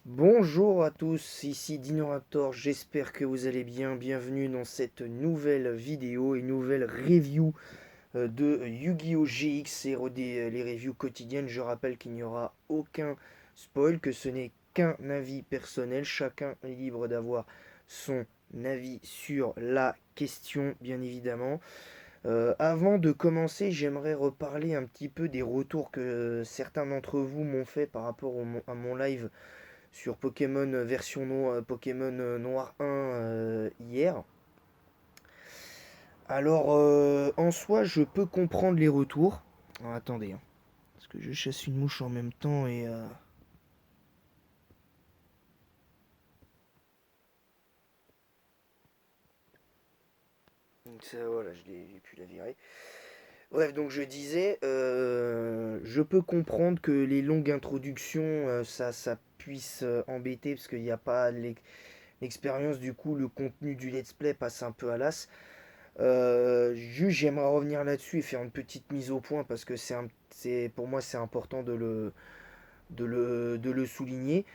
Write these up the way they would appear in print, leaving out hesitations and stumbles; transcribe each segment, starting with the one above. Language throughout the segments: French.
Bonjour à tous, ici Dinorator, j'espère que vous allez bien. Bienvenue dans cette nouvelle vidéo et nouvelle review de Yu-Gi-Oh! GX et les reviews quotidiennes. Je rappelle qu'il n'y aura aucun spoil, que ce n'est qu'un avis personnel. Chacun est libre d'avoir son avis sur la question, bien évidemment. Avant de commencer, j'aimerais reparler un petit peu des retours que certains d'entre vous m'ont fait par rapport à mon live sur Pokémon Pokémon Noir 1 hier. Alors, en soi, je peux comprendre les retours. Alors, attendez, hein, parce que je chasse une mouche en même temps et donc ça, voilà, j'ai pu la virer. Bref, donc je disais, je peux comprendre que les longues introductions, ça puisse embêter parce qu'il n'y a pas l'expérience, du coup, le contenu du let's play passe un peu à l'as. Juste, j'aimerais revenir là-dessus et faire une petite mise au point parce que pour moi c'est important de le souligner.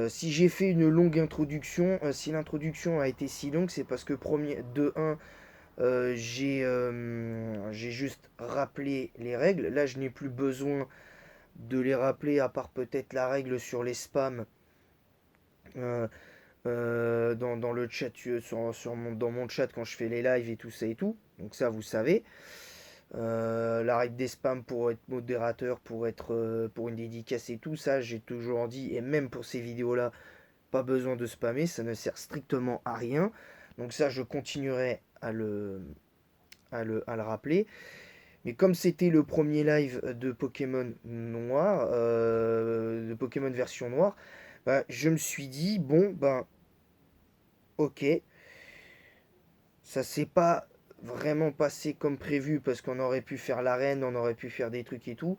Si j'ai fait une longue introduction, si l'introduction a été si longue, c'est parce que de un, j'ai juste rappelé les règles. Là, je n'ai plus besoin de les rappeler à part peut-être la règle sur les spams euh, dans le chat, dans mon chat quand je fais les lives et tout ça et tout. Donc ça, vous savez. La règle des spams pour être modérateur, pour une dédicace et tout ça, j'ai toujours dit, et même pour ces vidéos-là, pas besoin de spammer, ça ne sert strictement à rien. Donc ça, je continuerai à le rappeler. Mais comme c'était le premier live de Pokémon Noir, de Pokémon version noire, bah, je me suis dit, bon, ben, ok, ça s'est pas vraiment passé comme prévu parce qu'on aurait pu faire l'arène, on aurait pu faire des trucs et tout.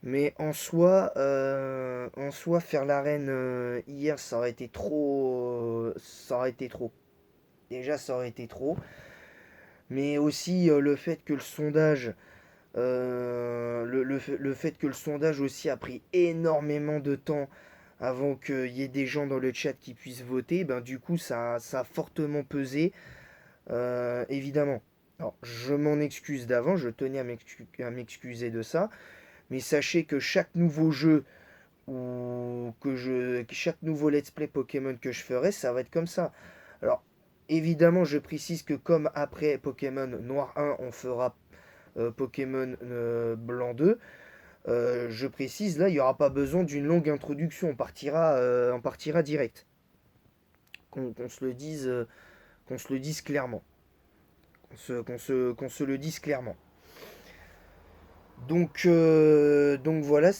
Mais en soi, faire l'arène hier, ça aurait été trop. Ça aurait été trop. Déjà, ça aurait été trop. Mais aussi le fait que le sondage. Le fait que le sondage aussi a pris énormément de temps avant qu'il y ait des gens dans le chat qui puissent voter, ben du coup, ça a fortement pesé, évidemment. Alors, je m'en excuse d'avant, je tenais à m'excuser de ça. Mais sachez que chaque nouveau jeu chaque nouveau let's play Pokémon que je ferai, ça va être comme ça. Alors, évidemment, je précise que comme après Pokémon Noir 1, on fera Pokémon Blanc 2, je précise, là, il n'y aura pas besoin d'une longue introduction, on partira direct. Qu'on se le dise, qu'on se le dise clairement. Qu'on se le dise clairement. Donc voilà,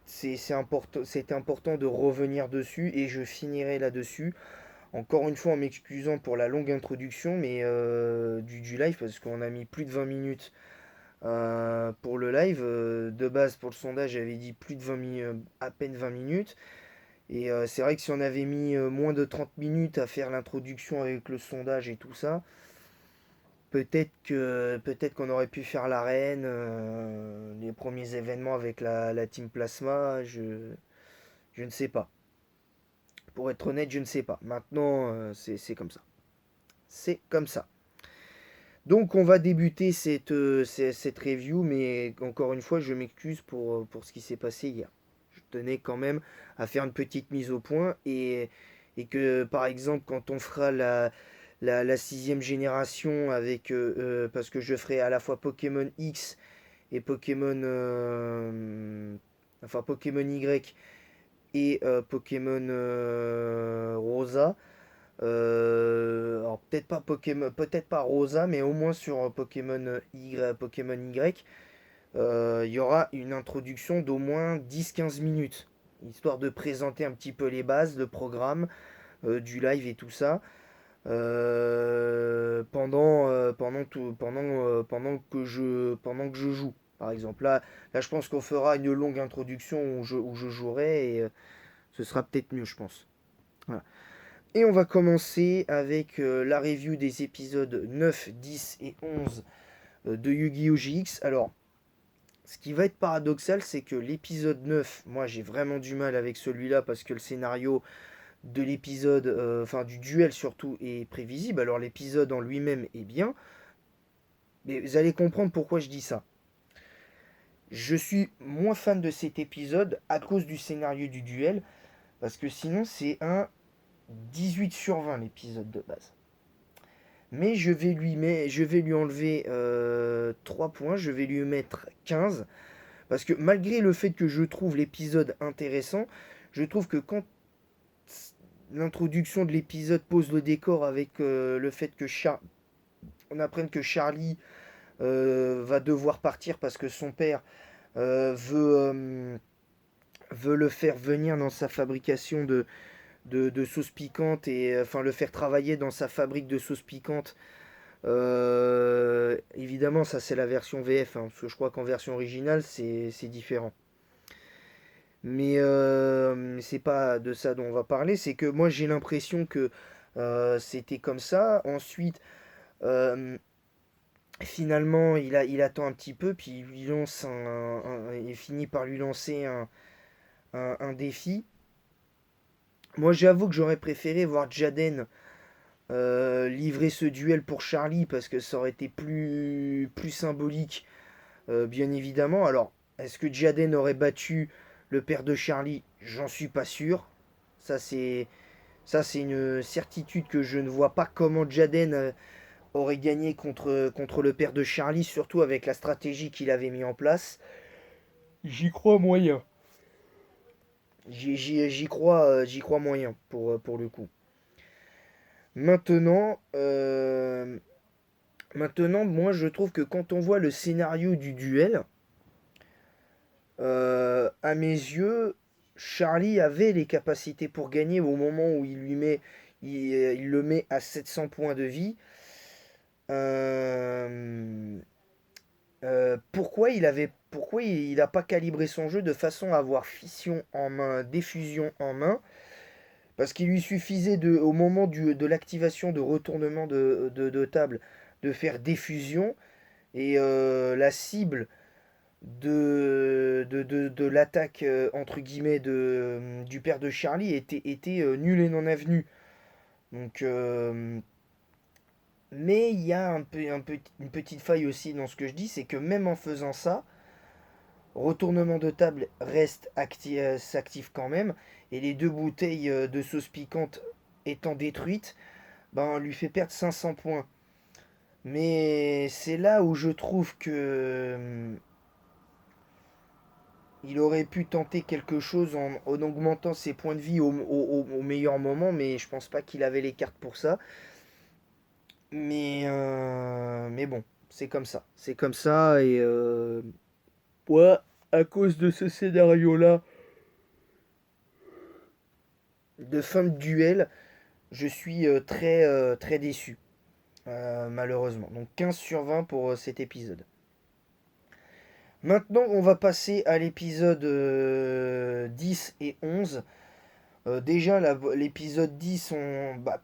c'était important de revenir dessus et je finirai là-dessus. Encore une fois en m'excusant pour la longue introduction mais du live parce qu'on a mis plus de 20 minutes pour le live. De base pour le sondage j'avais dit plus de 20 minutes, à peine 20 minutes. Et c'est vrai que si on avait mis moins de 30 minutes à faire l'introduction avec le sondage et tout ça, peut-être qu'on aurait pu faire l'arène, les premiers événements avec la Team Plasma, je ne sais pas. Pour être honnête, je ne sais pas. Maintenant, c'est comme ça. C'est comme ça. Donc on va débuter cette review, mais encore une fois, je m'excuse pour ce qui s'est passé hier. Je tenais quand même à faire une petite mise au point et que par exemple quand on fera la sixième génération parce que je ferai à la fois Pokémon X et Pokémon Y et Pokémon Rosa. Alors peut-être pas Rosa, mais au moins sur Pokémon Y, il y aura une introduction d'au moins 10-15 minutes, histoire de présenter un petit peu les bases, le programme du live et tout ça. Pendant que je joue. Par exemple, là je pense qu'on fera une longue introduction où je jouerai et ce sera peut-être mieux, je pense. Voilà. Et on va commencer avec la review des épisodes 9, 10 et 11 de Yu-Gi-Oh! GX. Alors, ce qui va être paradoxal, c'est que l'épisode 9, moi j'ai vraiment du mal avec celui-là parce que le scénario de l'épisode, enfin du duel surtout, est prévisible. Alors l'épisode en lui-même est bien, mais vous allez comprendre pourquoi je dis ça. Je suis moins fan de cet épisode à cause du scénario du duel, parce que sinon c'est un 18 sur 20 l'épisode de base. Mais je vais lui enlever 3 points, je vais lui mettre 15. Parce que malgré le fait que je trouve l'épisode intéressant, je trouve que quand l'introduction de l'épisode pose le décor avec le fait que on apprenne que Charlie va devoir partir parce que son père veut le faire venir dans sa fabrication de sauces piquantes et enfin le faire travailler dans sa fabrique de sauces piquantes. Évidemment, ça c'est la version VF, hein, parce que je crois qu'en version originale c'est différent. Mais c'est pas de ça dont on va parler, c'est que moi j'ai l'impression que c'était comme ça. Ensuite, euh, finalement, il attend un petit peu, puis il lui lance il finit par lui lancer un défi. Moi j'avoue que j'aurais préféré voir Jaden livrer ce duel pour Charlie parce que ça aurait été plus symbolique, bien évidemment. Alors, est-ce que Jaden aurait battu le père de Charlie? J'en suis pas sûr. Ça, c'est ça, c'est une certitude que je ne vois pas comment Jaden aurait gagné contre le père de Charlie, surtout avec la stratégie qu'il avait mis en place. J'y crois moyen. J'y crois moyen pour le coup. Maintenant, maintenant, moi je trouve que quand on voit le scénario du duel, à mes yeux, Charlie avait les capacités pour gagner au moment où il le met à 700 points de vie. Euh, pourquoi il n'a pas calibré son jeu de façon à avoir fission en main, diffusion en main? Parce qu'il lui suffisait au moment de l'activation de retournement de table de faire diffusion et la cible de l'attaque entre guillemets du père de Charlie était nulle et non avenue. Donc, mais il y a une petite faille aussi dans ce que je dis, c'est que même en faisant ça, retournement de table s'active quand même, et les deux bouteilles de sauce piquante étant détruites, ben, lui fait perdre 500 points. Mais c'est là où je trouve que il aurait pu tenter quelque chose en augmentant ses points de vie au meilleur moment, mais je pense pas qu'il avait les cartes pour ça. Mais bon, c'est comme ça. C'est comme ça, et ouais, à cause de ce scénario-là, de fin de duel, je suis très déçu, malheureusement. Donc 15 sur 20 pour cet épisode. Maintenant, on va passer à l'épisode 10 et 11. Déjà, l'épisode 10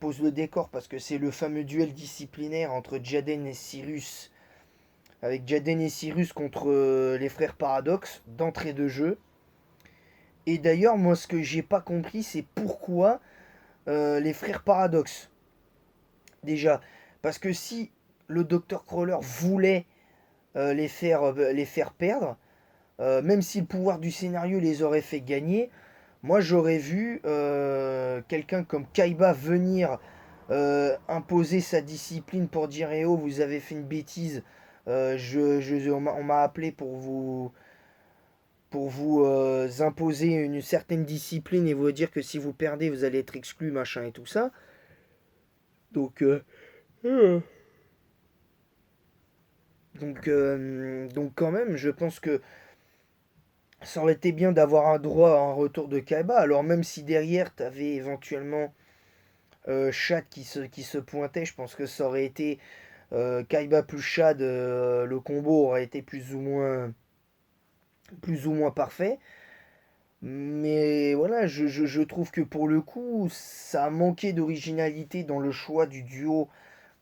pose le décor parce que c'est le fameux duel disciplinaire entre Jaden et Cyrus. Avec Jaden et Cyrus contre les frères Paradox d'entrée de jeu. Et d'ailleurs, moi, ce que j'ai pas compris, c'est pourquoi les frères Paradox. Déjà, parce que si le Dr. Crawler voulait les faire perdre, même si le pouvoir du scénario les aurait fait gagner, moi j'aurais vu quelqu'un comme Kaiba venir imposer sa discipline pour dire eh oh, vous avez fait une bêtise, on m'a appelé pour vous imposer une certaine discipline et vous dire que si vous perdez, vous allez être exclu, machin et tout ça. Donc, euh, donc quand même, je pense que ça aurait été bien d'avoir un droit à un retour de Kaiba. Alors même si derrière, tu avais éventuellement Chad qui se pointait, je pense que ça aurait été Kaiba plus Chad, le combo aurait été plus ou moins parfait. Mais voilà, je trouve que pour le coup, ça a manqué d'originalité dans le choix du duo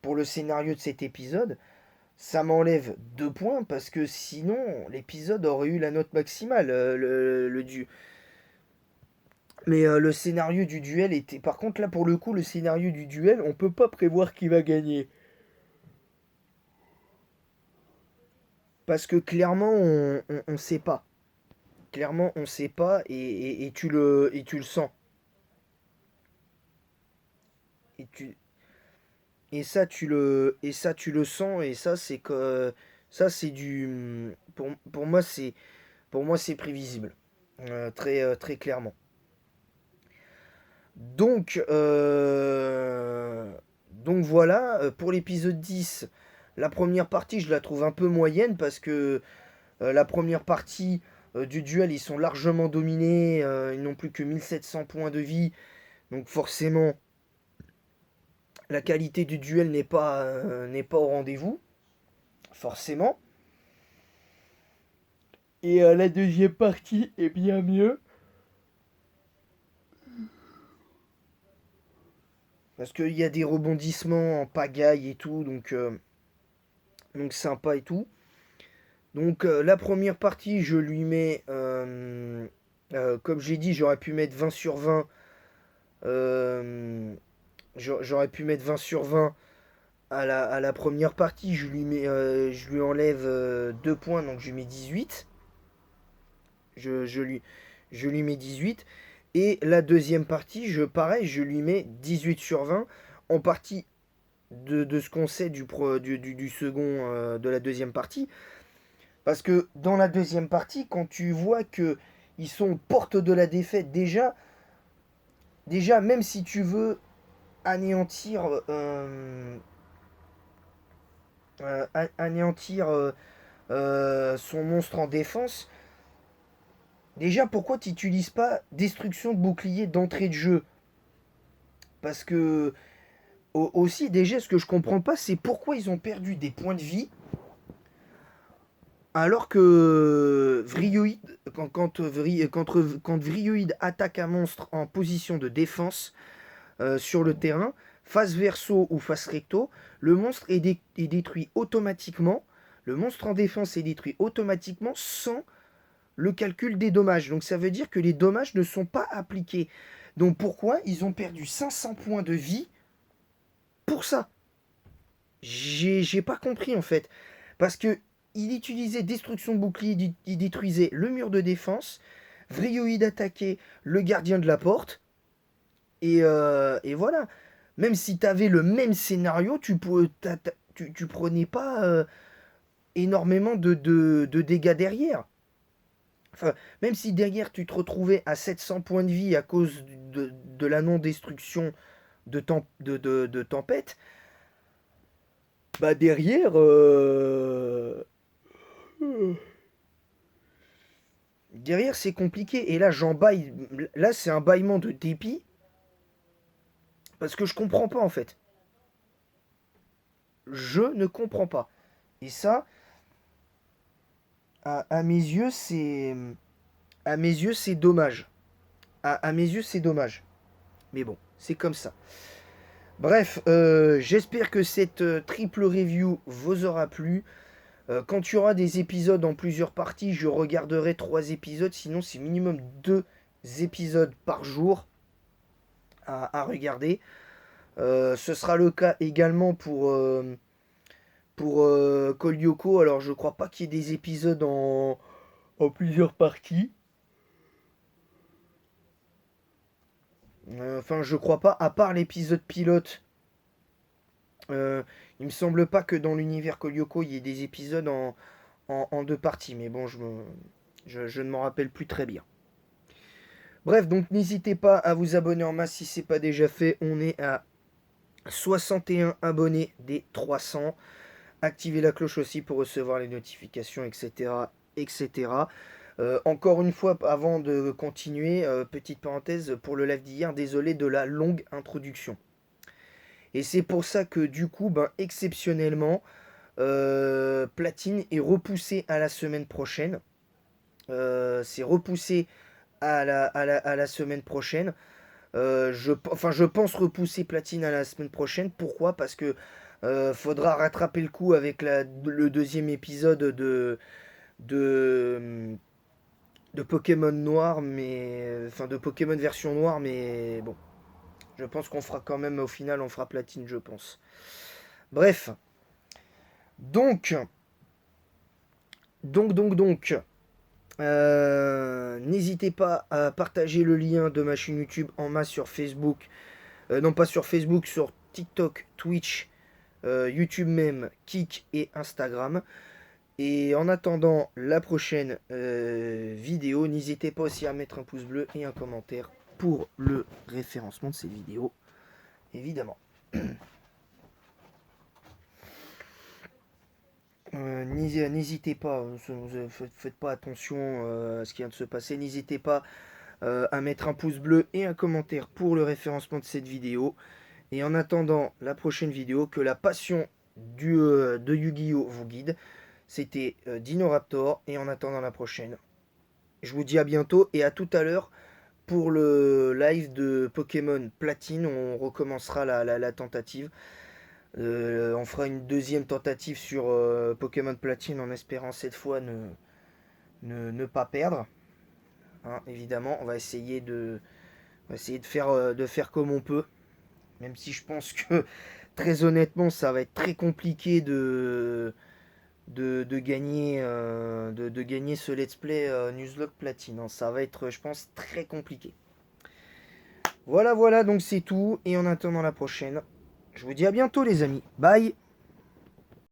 pour le scénario de cet épisode. ça m'enlève 2 points parce que sinon l'épisode aurait eu la note maximale. Mais le scénario du duel était. Par contre, là pour le coup, le scénario du duel, on peut pas prévoir qui va gagner. Parce que clairement, on sait pas. Clairement, on sait pas et tu le sens. Et, tu, et ça, tu le sens. Et ça, c'est que. Ça, c'est du. Pour moi, c'est prévisible. Très clairement. Donc, donc voilà, pour l'épisode 10, la première partie, je la trouve un peu moyenne parce que la première partie du duel, ils sont largement dominés, ils n'ont plus que 1700 points de vie, donc forcément, la qualité du duel n'est pas au rendez-vous, forcément. Et la deuxième partie est bien mieux. Parce qu'il y a des rebondissements en pagaille et tout, donc sympa et tout. Donc la première partie, je lui mets, comme j'ai dit, j'aurais pu mettre 20 sur 20. euh, J'aurais pu mettre 20 sur 20 à la première partie. Je lui enlève 2 points, donc je lui mets 18. Je, je, lui, je lui mets 18. Et la deuxième partie, pareil, je lui mets 18 sur 20. En partie de ce qu'on sait du second, de la deuxième partie. Parce que dans la deuxième partie, quand tu vois que ils sont aux portes de la défaite, déjà même si tu veux anéantir, anéantir son monstre en défense, déjà pourquoi tu n'utilises pas destruction de bouclier d'entrée de jeu? Parce que aussi déjà ce que je comprends pas c'est pourquoi ils ont perdu des points de vie alors que Vrioïd, quand Vrioïd attaque un monstre en position de défense sur le terrain, face verso ou face recto, le monstre est détruit automatiquement. Le monstre en défense est détruit automatiquement sans le calcul des dommages. Donc ça veut dire que les dommages ne sont pas appliqués. Donc pourquoi ils ont perdu 500 points de vie pour ça? J'ai pas compris en fait. Parce que il utilisait destruction de bouclier, il détruisait le mur de défense, Vrioïd attaquait le gardien de la porte, et voilà. Même si tu avais le même scénario, tu prenais pas énormément de dégâts derrière. Enfin, même si derrière tu te retrouvais à 700 points de vie à cause de la non-destruction de tempête, bah derrière, derrière c'est compliqué. Et là j'en baille, là c'est un bâillement de dépit parce que je comprends pas en fait. Je ne comprends pas. Et ça, à mes yeux, à mes yeux c'est dommage. À mes yeux c'est dommage. Mais bon, c'est comme ça. Bref, j'espère que cette triple review vous aura plu. Quand il y aura des épisodes en plusieurs parties, je regarderai 3 épisodes. Sinon, c'est minimum 2 épisodes par jour à regarder. Ce sera le cas également pour Call Yoko. Alors, je crois pas qu'il y ait des épisodes en plusieurs parties. Enfin, je crois pas, à part l'épisode pilote. Il me semble pas que dans l'univers Kolyoko il y ait des épisodes en 2 parties, mais bon, je ne m'en rappelle plus très bien. Bref, donc n'hésitez pas à vous abonner en masse si c'est pas déjà fait. On est à 61 abonnés des 300. Activez la cloche aussi pour recevoir les notifications, etc. etc. Encore une fois, avant de continuer, petite parenthèse pour le live d'hier, désolé de la longue introduction. Et c'est pour ça que du coup, ben, exceptionnellement, Platine est repoussé à la semaine prochaine. C'est repoussé à la semaine prochaine. Je pense repousser Platine à la semaine prochaine. Pourquoi? Parce que Faudra rattraper le coup avec le deuxième épisode de, de Pokémon Noir, mais enfin de Pokémon version noire, mais bon, je pense qu'on fera quand même au final, on fera platine, je pense. Bref, donc, donc, n'hésitez pas à partager le lien de ma chaîne YouTube en masse sur Facebook, non pas sur Facebook, sur TikTok, Twitch, YouTube même, Kik et Instagram. Et en attendant la prochaine vidéo, n'hésitez pas aussi à mettre un pouce bleu et un commentaire pour le référencement de ces vidéos, évidemment. N'hésitez pas, faites pas attention à ce qui vient de se passer, n'hésitez pas à mettre un pouce bleu et un commentaire pour le référencement de cette vidéo. Et en attendant la prochaine vidéo, que la passion de Yu-Gi-Oh vous guide. C'était Dinoraptor, et en attendant la prochaine, je vous dis à bientôt et à tout à l'heure pour le live de Pokémon Platine. On recommencera la tentative. On fera une deuxième tentative sur Pokémon Platine en espérant cette fois ne pas perdre. Hein, évidemment, on va essayer de faire comme on peut. Même si je pense que très honnêtement, ça va être très compliqué de gagner, de gagner ce let's play Nuzlocke Platine. Hein. Ça va être, je pense, très compliqué. Voilà, donc c'est tout. Et en attendant la prochaine, je vous dis à bientôt les amis. Bye!